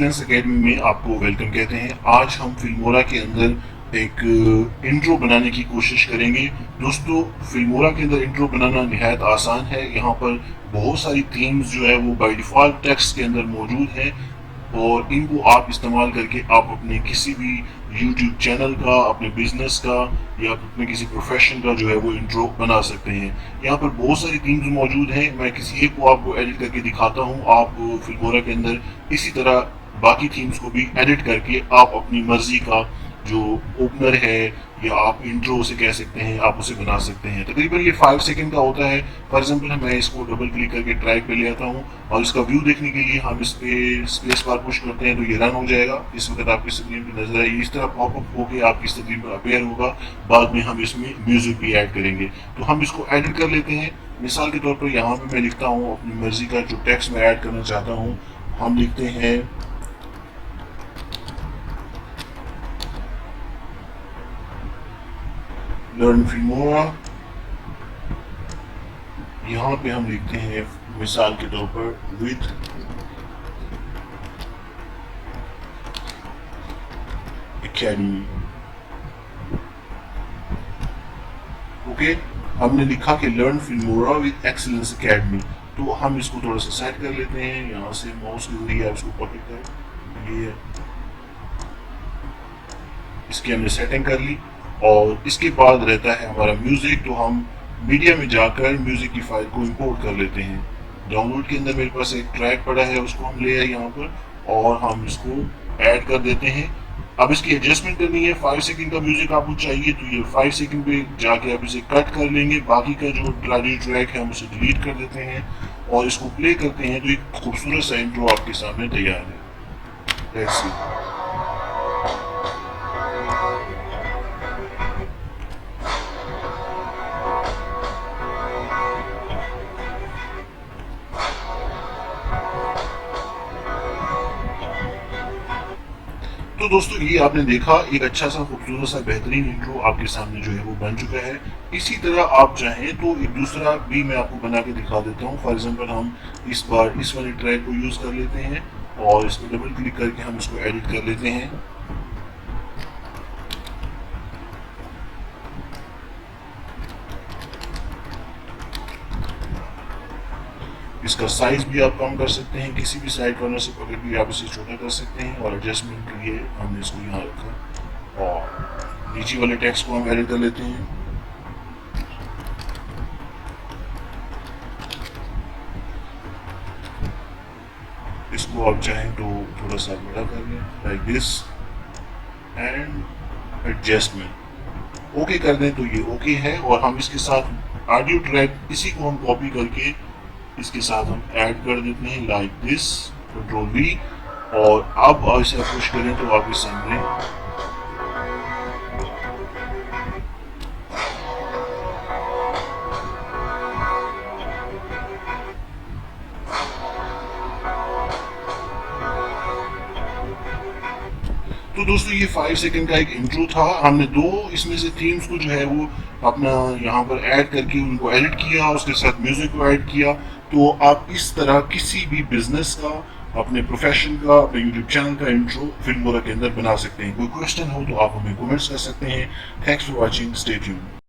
Excellence academy में आपको welcome कहते हैं। आज हम फिल्मोरा के अंदर एक इंट्रो बनाने की कोशिश करेंगे। दोस्तों, फिल्मोरा के अंदर इंट्रो बनाना निहायत आसान है। यहाँ पर बहुत सारी थीम्स जो है वो बाय डिफ़ॉल्ट टेक्स्ट के अंदर मौजूद है और इनको आप इस्तेमाल करके आप अपने किसी भी यूट्यूब चैनल का, अपने बिजनेस का या अपने किसी प्रोफेशन का जो है वो इंट्रो बना सकते हैं। यहाँ पर बहुत सारी थीम्स मौजूद हैं। मैं किसी एक को आपको एडिट करके दिखाता हूँ। आप फिल्मोरा के अंदर इसी तरह बाकी थीम्स को भी एडिट करके आप अपनी मर्जी का जो ओपनर है या आप इंट्रो उसे कह सकते हैं, आप उसे बना सकते हैं। तकरीबन ये 5 सेकंड का होता है। फॉर एग्जांपल मैं इसको डबल क्लिक करके ट्रैक पे ले आता हूँ और इसका व्यू देखने के लिए हम इस पे स्पेस बार पुश करते हैं तो ये रन हो जाएगा। इस वक्त आपकी स्क्रीन पे नजर आएगी, इस तरह पॉपअप होकर आपकी स्क्रीन पर अपेयर होगा। बाद में हम इसमें म्यूजिक भी ऐड करेंगे, तो हम इसको एडिट कर लेते हैं। मिसाल के तौर पर यहाँ पे मैं लिखता हूँ अपनी मर्जी का जो टेक्स्ट मैं ऐड करना चाहता हूँ। हम लिखते हैं लर्न फिल्मोरा। यहाँ पे हम लिखते हैं मिसाल के तौर पर विद एकेडमी। ओके, हमने लिखा कि learn Filmora with excellence academy. तो हम इसको थोड़ा सा सेट कर लेते हैं। यहाँ से माउस के जरिए आप इसको पकड़ कर ये इसकी हमने सेटिंग कर ली और इसके बाद रहता है हमारा म्यूजिक। तो हम मीडिया में जाकर म्यूजिक की फाइल को इंपोर्ट कर लेते हैं। डाउनलोड के अंदर मेरे पास एक ट्रैक पड़ा है, उसको हम ले आए यहाँ पर और हम इसको ऐड कर देते हैं। अब इसकी एडजस्टमेंट करनी है। 5 सेकंड का म्यूजिक आपको चाहिए तो ये 5 सेकंड पे जाके आप इसे कट कर लेंगे। बाकी का जो ट्रैक है हम उसे डिलीट कर देते हैं और इसको प्ले करते हैं तो एक खूबसूरत सा इंट्रो आपके सामने तैयार है। Let's see. तो दोस्तों, ये आपने देखा एक अच्छा सा खूबसूरत सा बेहतरीन इंट्रो आपके सामने जो है वो बन चुका है। इसी तरह आप चाहें तो एक दूसरा भी मैं आपको बना के दिखा देता हूँ। फॉर एग्जांपल हम इस बार इस वाले ट्रैक को यूज़ कर लेते हैं और इस पर डबल क्लिक करके हम इसको एडिट कर लेते हैं। इसका साइज भी आप कम कर सकते हैं, किसी भी साइड कॉर्नर से पकड़ के आप इसे छोटा कर सकते हैं और एडजस्टमेंट के लिए हमने इसको यहाँ रखा और नीचे वाले टेक्स्ट को हम एडिट कर लेते हैं। इसको आप चाहें तो थोड़ा सा बड़ा कर लें like this and adjustment okay कर दें तो ये ओके है। और हम इसके साथ ऑडियो ट्रैक इसी को हम कॉपी करके इसके साथ हम ऐड कर देते हैं लाइक दिस, कंट्रोल वी। और अब इसे पुश करें तो आपके सामने तो दोस्तों ये 5 सेकंड का एक इंट्रो था। हमने दो इसमें से थीम्स को जो है वो अपना यहाँ पर ऐड करके उनको एडिट किया, उसके साथ म्यूजिक को ऐड किया। तो आप इस तरह किसी भी बिजनेस का, अपने प्रोफेशन का, अपने यूट्यूब चैनल का इंट्रो फिल्मोरा के अंदर बना सकते हैं। कोई क्वेश्चन हो तो आप हमें कमेंट्स कर सकते हैं। Thanks for watching, stay tuned.